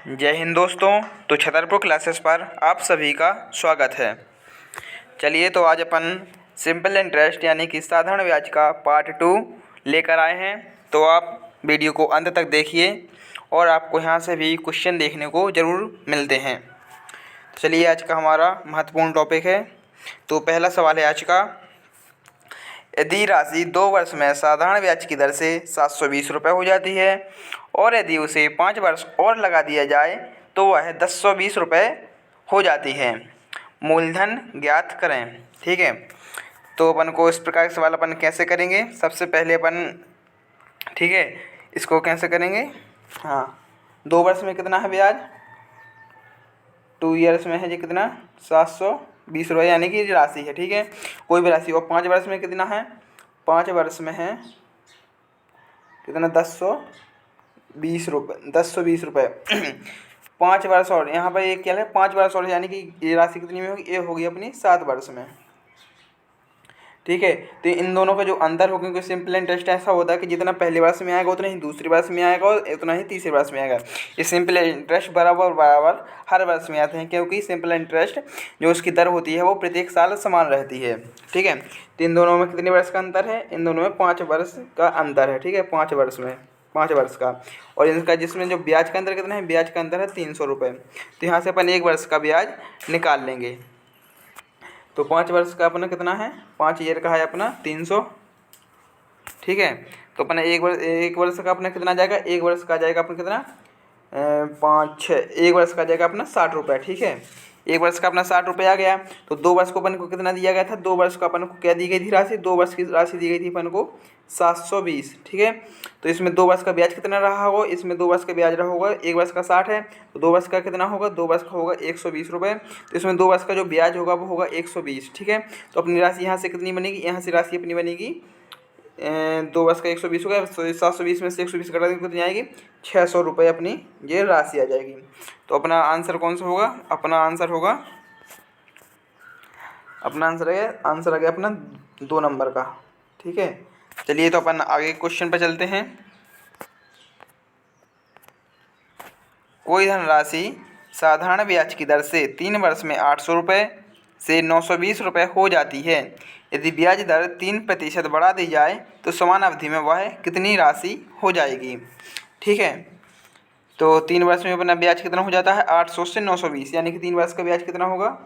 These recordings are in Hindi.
जय हिंद दोस्तों। तो छतरपुर क्लासेस पर आप सभी का स्वागत है। चलिए तो आज अपन सिंपल इंटरेस्ट यानी कि साधारण ब्याज का पार्ट 2 लेकर आए हैं। तो आप वीडियो को अंत तक देखिए और आपको यहाँ से भी क्वेश्चन देखने को ज़रूर मिलते हैं। तो चलिए आज का हमारा महत्वपूर्ण टॉपिक है। तो पहला सवाल है आज का, यदि राशि 2 वर्ष में साधारण ब्याज की दर से 720 रुपये हो जाती है और यदि उसे 5 वर्ष और लगा दिया जाए तो वह 1020 रुपये हो जाती है। मूलधन ज्ञात करें। ठीक है, तो अपन को इस प्रकार के सवाल अपन कैसे करेंगे। सबसे पहले अपन, ठीक है, इसको कैसे करेंगे। हाँ, 2 वर्ष में कितना है ब्याज, 2 ईयर्स में है जी कितना, 720 रुपये यानी कि राशि है। ठीक है, कोई भी राशि। और 5 वर्ष में कितना है, 5 वर्ष में है कितना, 1020 रुपये 5 वर्ष और यहाँ पर एक क्या है, 5 वर्ष और यानी कि ये राशि कितनी में होगी, ये होगी अपनी 7 वर्ष में। ठीक है, तो इन दोनों का जो अंतर होगा, क्योंकि सिंपल इंटरेस्ट ऐसा होता है कि जितना पहले वर्ष में आएगा उतना ही दूसरे वर्ष में आएगा और उतना ही तीसरे वर्ष में आएगा। ये सिंपल इंटरेस्ट बराबर बराबर हर वर्ष में आते हैं, क्योंकि सिंपल इंटरेस्ट जो उसकी दर होती है वो प्रत्येक साल समान रहती है। ठीक है, तो इन दोनों में कितने वर्ष का अंतर है, इन दोनों में 5 वर्ष का अंतर है। ठीक है, 5 वर्ष में 5 वर्ष का। और इनका जिसमें जो ब्याज का अंतर कितना है, ब्याज का अंतर है 300 रुपये। तो यहाँ से अपन 1 वर्ष का ब्याज निकाल लेंगे। तो 5 वर्ष का अपना कितना है, 5 ईयर का है अपना 300। ठीक है, तो अपना एक वर्ष का अपना कितना जाएगा, 1 वर्ष का जाएगा अपना कितना, 5 6, 1 वर्ष का जाएगा अपना 60 रुपये। ठीक है, 1 वर्ष का अपना 60 रुपये आ गया। तो 2 वर्ष को अपन को कितना दिया गया था, 2 वर्ष को अपन को क्या दी गई थी राशि, 2 वर्ष की राशि दी गई थी अपन को 720। ठीक है, तो इसमें 2 वर्ष का ब्याज कितना रहा होगा, इसमें 2 वर्ष का ब्याज रहा होगा, 1 वर्ष का 60 है तो 2 वर्ष का कितना होगा, 2 वर्ष का होगा 120 रुपये। तो इसमें 2 वर्ष का जो ब्याज होगा वो होगा 120। ठीक है, तो अपनी राशि यहाँ से कितनी बनेगी, यहाँ से राशि अपनी बनेगी 2 वर्ष का 120 होगा, 720 में से 120 घटा देंगे कितनी आएगी, 600 रुपये अपनी ये राशि आ जाएगी। तो अपना आंसर कौन सा होगा, अपना आंसर आ गया अपना 2 नंबर का। ठीक है, चलिए तो अपन आगे क्वेश्चन पर चलते हैं। कोई धनराशि साधारण ब्याज की दर से 3 वर्ष में 800 रुपये से 920 रुपये हो जाती है। यदि ब्याज दर 3% बढ़ा दी जाए तो समान अवधि में वह कितनी राशि हो जाएगी। ठीक है, तो 3 वर्ष में अपना ब्याज कितना हो जाता है, 800 से 920, यानी कि 3 वर्ष का ब्याज कितना होगा,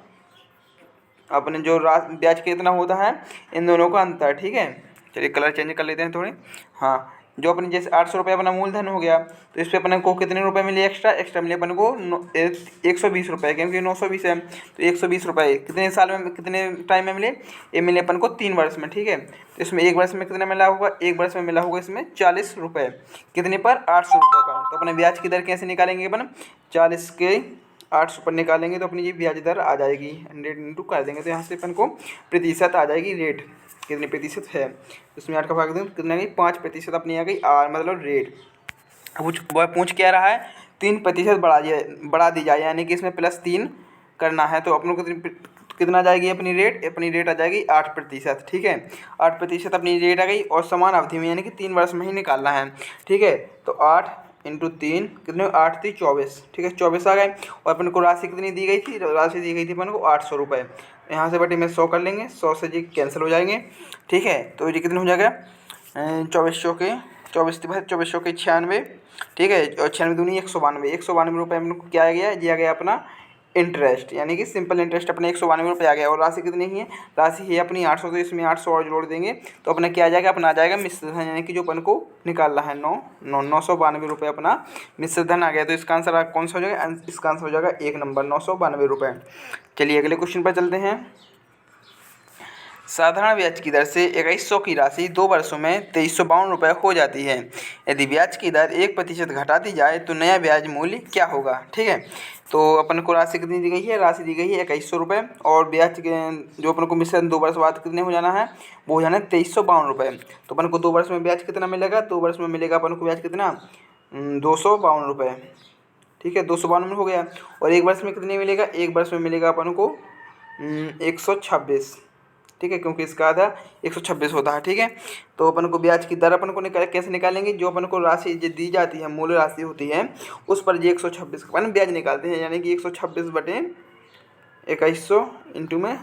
अपने जो ब्याज कितना होता है इन दोनों का अंतर। ठीक है, चलिए कलर चेंज कर लेते हैं थोड़े। हाँ, जो अपने जैसे 800 रुपये अपना मूलधन हो गया, तो इस पर अपने को कितने रुपए मिले, एक्स्ट्रा मिले अपन को 120 रुपये, क्योंकि 920 है तो 120 रुपये कितने साल में, कितने टाइम में मिले, ये मिले अपन को 3 वर्ष में। ठीक है, तो इसमें 1 वर्ष में कितना मिला होगा, 1 वर्ष में मिला होगा इसमें 40 रुपये, कितने पर, 800 रुपये पर। तो अपने ब्याज की दर कैसे निकालेंगे अपन, 40 के 800 पर निकालेंगे तो अपनी ये ब्याज दर आ जाएगी, 100 इंटू कर देंगे तो यहाँ से अपन को प्रतिशत आ जाएगी, रेट कितने प्रतिशत है, उसमें 8 का भाग दें कितना गई, 5% अपनी आ गई, आर मतलब रेट। वह पूछ क्या रहा है, 3% बढ़ा दी जाए, यानी कि इसमें +3 करना है, तो अपन को कितना जाएगी अपनी रेट आ जाएगी 8%। ठीक है, 8% अपनी रेट आ गई और समान अवधि में, यानी कि 3 वर्ष में ही निकालना है। ठीक है, तो 8 इंटू 3 कितने, 8 3 24। ठीक है, 24 आ गए। और अपन को राशि कितनी दी गई थी, राशि दी गई थी अपन को 800 रुपये। यहाँ से बटे में 100 कर लेंगे, 100 से जी कैंसिल हो जाएंगे। ठीक है, तो ये कितने हो जाएगा, 2400 के 24 के 96। ठीक है, और 96 दूनी 192 रुपये अपन को क्या आ गया, ये आ गया अपना इंटरेस्ट, यानी कि सिंपल इंटरेस्ट अपने 192 रुपये आ गया। और राशि कितनी ही है, राशि है अपनी 800, तो इसमें 800 और जोड़ देंगे तो अपना क्या आ जाएगा, अपना आ जाएगा मिश्र धन, यानी कि जो अपन को निकालना है 992 रुपये अपना मिश्र धन आ गया। तो इसका आंसर कौन सा हो जाएगा, इसका आंसर हो जाएगा 1 नंबर 992 रुपये। चलिए अगले क्वेश्चन पर चलते हैं। साधारण ब्याज की दर से 2100 की राशि 2 वर्षों में 2352 रुपये हो जाती है। यदि ब्याज की दर 1% घटा दी जाए तो नया ब्याज मूल्य क्या होगा। ठीक है, तो अपन को राशि कितनी दी गई है, राशि दी गई है 2100 रुपये, और ब्याज जो अपन को मिश्रण 2 वर्ष बाद कितने हो जाना है, वो हो जाना है 2352 रुपये। तो अपन को 2 वर्ष में ब्याज कितना मिलेगा, 2 वर्ष में मिलेगा अपन को ब्याज कितना, 252 रुपये। ठीक है, 252 में हो गया। और 1 वर्ष में कितने मिलेगा, 1 वर्ष में मिलेगा अपन को 126। ठीक है, क्योंकि इसका आधा 126 होता है। ठीक है, तो अपन को ब्याज की दर अपन को कैसे निकालेंगे, जो अपन को राशि जो दी जाती है मूल राशि होती है उस पर जो 126 का अपन ब्याज निकालते हैं, यानी कि 126 बटे 2100 इंटू में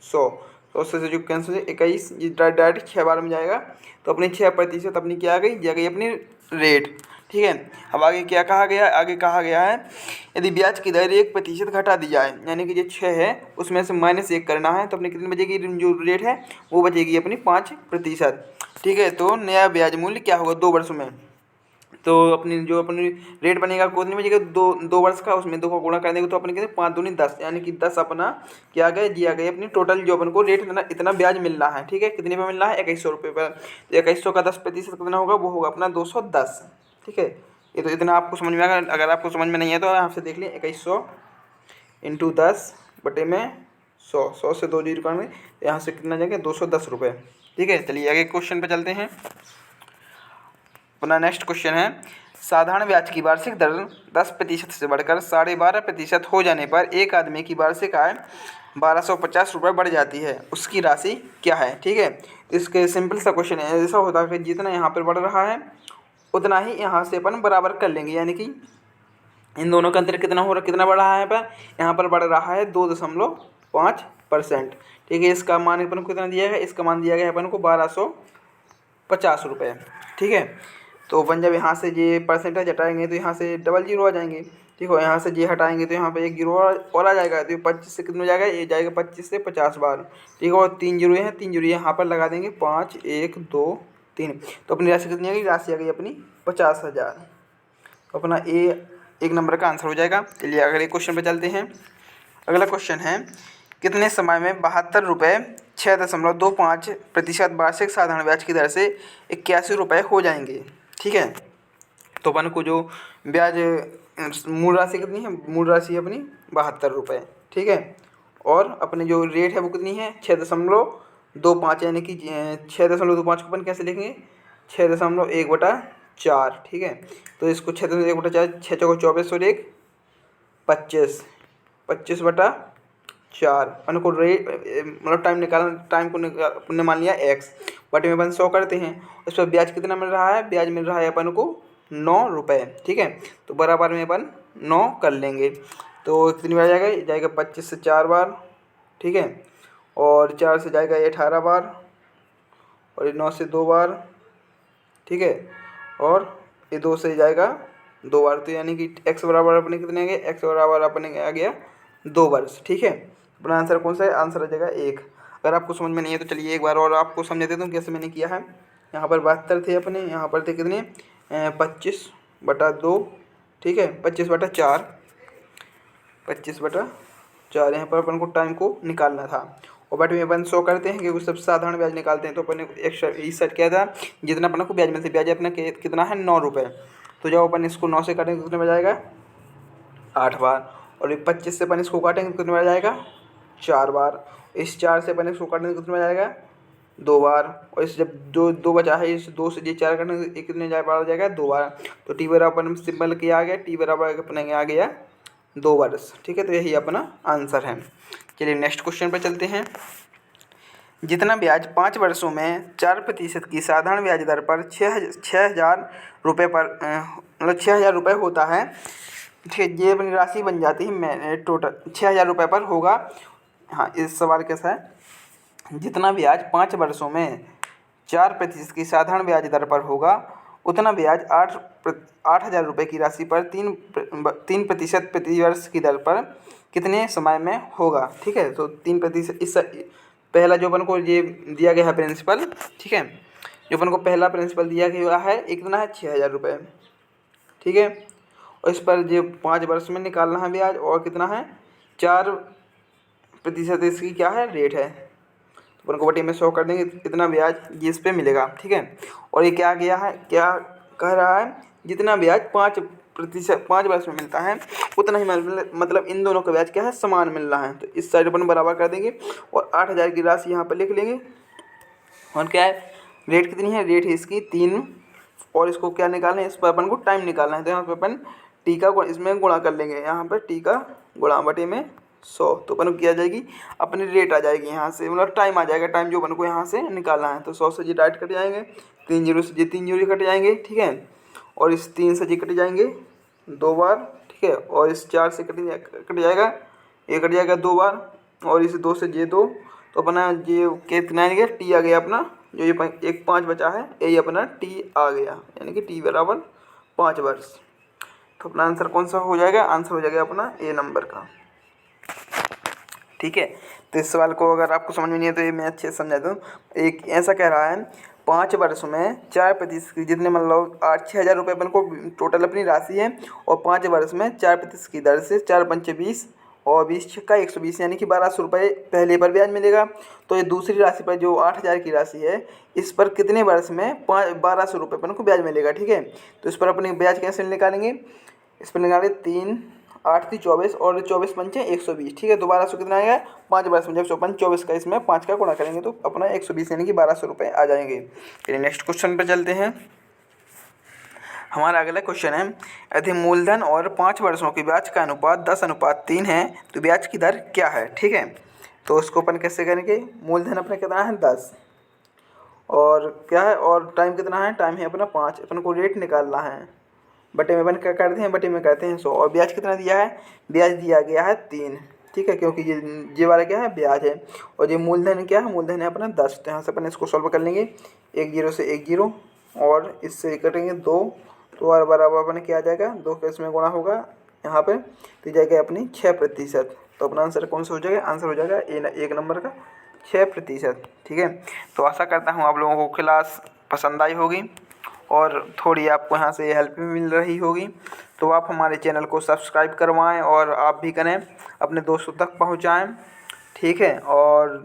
100, तो उससे जो कैंसिल 21 डायरेक्ट 6 बार में जाएगा, तो अपनी 6% अपनी क्या आ गई अपनी रेट। ठीक है, अब आगे क्या कहा गया, आगे कहा गया है यदि ब्याज की दर 1% घटा दी जाए, यानी कि जो 6 है उसमें से -1 करना है, तो अपनी कितनी बचेगी, जो रेट है वो बचेगी अपनी 5%। ठीक है, तो नया ब्याज मूल्य क्या होगा 2 वर्षों में, तो अपनी रेट बनेगा कितनी बचेगा, दो वर्ष का, उसमें 2 को गुणा कर देंगे तो अपने कितने 5 दूनी 10, यानी कि 10 अपना क्या गया दिया गया अपनी टोटल जो अपन को रेट इतना ब्याज मिल रहा है। ठीक है, कितने पे मिल रहा है 2100 रुपये पर, तो 2100 का 10% कितना होगा, वो होगा अपना 210। ठीक है, ये तो इतना आपको समझ में आएगा, अगर आपको समझ में नहीं है तो आपसे देख लें 2100 इंटू 10 बटे में 100 से 2 जीरो काटेंगे, यहाँ से कितना जाएगा 210 रुपये। ठीक है, चलिए आगे क्वेश्चन पे चलते हैं। अपना नेक्स्ट क्वेश्चन है, साधारण ब्याज की वार्षिक दर 10% से बढ़कर 12.5% हो जाने पर एक आदमी की वार्षिक आय 1250 रुपये बढ़ जाती है, उसकी राशि क्या है। ठीक है, इसके सिंपल सा क्वेश्चन है, ऐसा होता है कि जितना यहाँ पर बढ़ रहा है उतना ही यहाँ से अपन बराबर कर लेंगे, यानी कि इन दोनों का अंतर कितना हो रहा, कितना बढ़ रहा है यहाँ पर बढ़ रहा है 2.5%। ठीक है, इसका मान अपन को कितना दिया गया, इसका मान दिया गया अपन को 1250 रुपये। ठीक है, तो अपन जब यहाँ से ये परसेंटेज हटाएंगे तो यहाँ से डबल जीरो आ जाएंगे। ठीक है, यहाँ से ये हटाएंगे तो यहाँ पे एक जीरो और आ जाएगा, तो 25 से कितना हो जाएगा, ये जाएगा 25 से 50 बार। ठीक है, और 3 जीरो हैं, 3 जीरो यहाँ पर लगा देंगे, 5 1 2 3, तो अपनी राशि कितनी आ गई, राशि आ गई अपनी 50,000। तो अपना एक नंबर का आंसर हो जाएगा। चलिए अगले क्वेश्चन पे चलते हैं। अगला क्वेश्चन है, कितने समय में 72 रुपये 6.25% वार्षिक साधारण ब्याज की दर से 81 रुपये हो जाएंगे। ठीक है, तो अपन को जो ब्याज मूल राशि कितनी है, मूल राशि है अपनी 72 रुपये। ठीक है, और अपने जो रेट है वो कितनी है 6.25, यानी कि 6.25 को अपन कैसे लिखेंगे 6.1/4। ठीक है, तो इसको 6.1/4, 6 चौको 24 और 1 25, 25/4 अपन को रेट मतलब टाइम निकालना, टाइम को अपन ने मान लिया x बटे में अपन 100 करते हैं, उस पर ब्याज कितना मिल रहा है, ब्याज मिल रहा है अपन को 9 रुपये। ठीक है, तो बराबर में अपन 9 कर लेंगे, तो कितनी बार जाएगा, जाएगा 25 से 4 बार। ठीक है, और 4 से जाएगा 18 बार, और ये 9 से 2 बार। ठीक है, और ये 2 से जाएगा 2 बार, तो यानी कि x बराबर अपने कितने आ गए, x बराबर अपने आ गया 2 वर्ष। ठीक है, अपना आंसर कौन सा है, आंसर आ जाएगा 1। अगर आपको समझ में नहीं है तो चलिए एक बार और आपको समझा देता हूँ कैसे मैंमैंने किया है। यहाँ पर 72 थे अपने, यहाँ पर थे कितने 25/2। ठीक है, 25/4, 25/4 यहाँ पर अपन को टाइम को निकालना था, और बट में अपन 100 करते हैं क्योंकि सब साधारण ब्याज निकालते हैं, तो अपन एक सेट क्या था, जितना अपन को ब्याज मिलता है, ब्याज अपना कितना है 9 रुपये, तो जब अपन इसको 9 से काटेंगे कितने में जाएगा 8 बार, और 25 से अपन इसको काटेंगे कितने में जाएगा 4 बार, इस 4 से अपन इसको काटेंगे कितने में जाएगा 2 बार, और इस जब जो 2 बचा है इस 2 से ये 4 काटेंगे कितने बार जाएगा 2 बार, तो टी बराबर अपन सिंपल किया आ गया, टी बराबर अपने आ गया 2 वर्ष। ठीक है, तो यही अपना आंसर है। चलिए नेक्स्ट क्वेश्चन पर चलते हैं। जितना ब्याज 5 वर्षों में 4% की साधारण ब्याज दर पर 6,000 रुपये पर मतलब 6,000 रुपये होता है। ठीक है, ये अपनी राशि बन जाती है टोटल 6,000 रुपये पर होगा। हाँ, इस सवाल कैसा है, जितना ब्याज 5 वर्षों में 4% की साधारण ब्याज दर पर होगा उतना ब्याज 8,000 रुपये की राशि पर 3% प्रति वर्ष की दर पर कितने समय में होगा। ठीक है, तो 3% इस पहला जो अपन को ये दिया गया है प्रिंसिपल। ठीक है, जो अपन को पहला प्रिंसिपल दिया गया है कितना है 6,000 रुपये। ठीक है, और इस पर जो 5 वर्ष में निकालना है ब्याज, और कितना है 4% इसकी क्या है रेट है, तो अपन को बटे में 100 कर देंगे, इतना ब्याज ये इस पे मिलेगा। ठीक है, और ये क्या गया है, क्या कह रहा है, जितना ब्याज 5% वर्ष में मिलता है उतना ही मतलब इन दोनों का ब्याज क्या है समान मिल रहा है, तो इस साइड अपन बराबर कर देंगे, और 8,000 की राशि यहाँ पर लिख लेंगे, और क्या है रेट कितनी है, रेट है इसकी 3, और इसको क्या निकालना है, इस पर अपन को टाइम निकालना है, तो यहाँ पर अपन टी का इसमें गुणा कर लेंगे, यहाँ पर टी का गुणा बटे में 100। तो अपन को क्या आ जाएगी, अपनी रेट आ जाएगी यहाँ से, मतलब टाइम आ जाएगा, टाइम जो अपन को यहाँ से निकालना है। तो 100 से जी डाइट कट जाएंगे, 3 जीरो से जी 3 जीरो कट जाएंगे, ठीक है। और इस 3 से जी कट जाएंगे 2 बार, ठीक है। और इस 4 से कट जाएगा, ये कट जाएगा 2 बार। और इस 2 से ये 2, तो अपना ये कितना आ गया, टी आ गया अपना, जो ये एक 5 बचा है, यही अपना टी आ गया, यानी कि टी बराबर 5 वर्ष। तो अपना आंसर कौन सा हो जाएगा, आंसर हो जाएगा अपना ए नंबर का, ठीक है। तो इस सवाल को अगर आपको समझ में नहीं है तो ये मैं अच्छे से समझाता हूँ। एक ऐसा कह रहा है 5 वर्ष में 4% की, जितने मतलब 6,000 रुपये अपन को टोटल अपनी राशि है, और 5 वर्ष में 4% की दर से 4 पंचे 20 और 20 छक्का 120, यानी कि 1200 रुपये पहले पर ब्याज मिलेगा। तो ये दूसरी राशि पर जो 8,000 की राशि है, इस पर कितने वर्ष में 1200 रुपये अपन को ब्याज मिलेगा, ठीक है। तो इस पर अपनी ब्याज कैसे निकालेंगे, इस पर निकालें 3 8 3 24 और 24 पंचे 120, ठीक है। तो 1200 कितना आएगा, 5 वर्ष में जब 24 का इसमें 5 का गुणा करेंगे तो अपना 120 यानी कि 1200 रुपये आ जाएंगे। फिर नेक्स्ट क्वेश्चन पर चलते हैं। हमारा अगला क्वेश्चन है, यदि मूलधन और 5 वर्षों की ब्याज का अनुपात 10:3 है तो ब्याज की दर क्या है, ठीक है। तो उसको अपन कैसे करेंगे, मूलधन अपना कितना है 10, और क्या है, और टाइम कितना है, टाइम है अपना 5, अपन को रेट निकालना है, बटे में अपन क्या करते हैं, बटे में करते हैं 100। और ब्याज कितना दिया है, ब्याज दिया गया है 3, ठीक है, क्योंकि ये वाला क्या है, ब्याज है। और ये मूलधन क्या है, मूलधन है अपना 10। तो यहाँ से अपन इसको सॉल्व कर लेंगे, 1 जीरो से 1 जीरो, और इससे कटेंगे 2, तो और बराबर अपन क्या आ जाएगा, 2 का इसमें गुणा होगा यहाँ पे, तो जाएगा अपनी 6%। तो अपना आंसर कौन सा हो जाएगा, आंसर हो जाएगा एक नंबर का 6%, ठीक है। तो आशा करता हूँ आप लोगों को क्लास पसंद आई होगी और थोड़ी आपको यहाँ से हेल्प भी मिल रही होगी। तो आप हमारे चैनल को सब्सक्राइब करवाएं और आप भी करें, अपने दोस्तों तक पहुँचाएं, ठीक है। और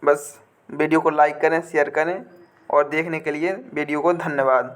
बस वीडियो को लाइक करें, शेयर करें, और देखने के लिए वीडियो को धन्यवाद।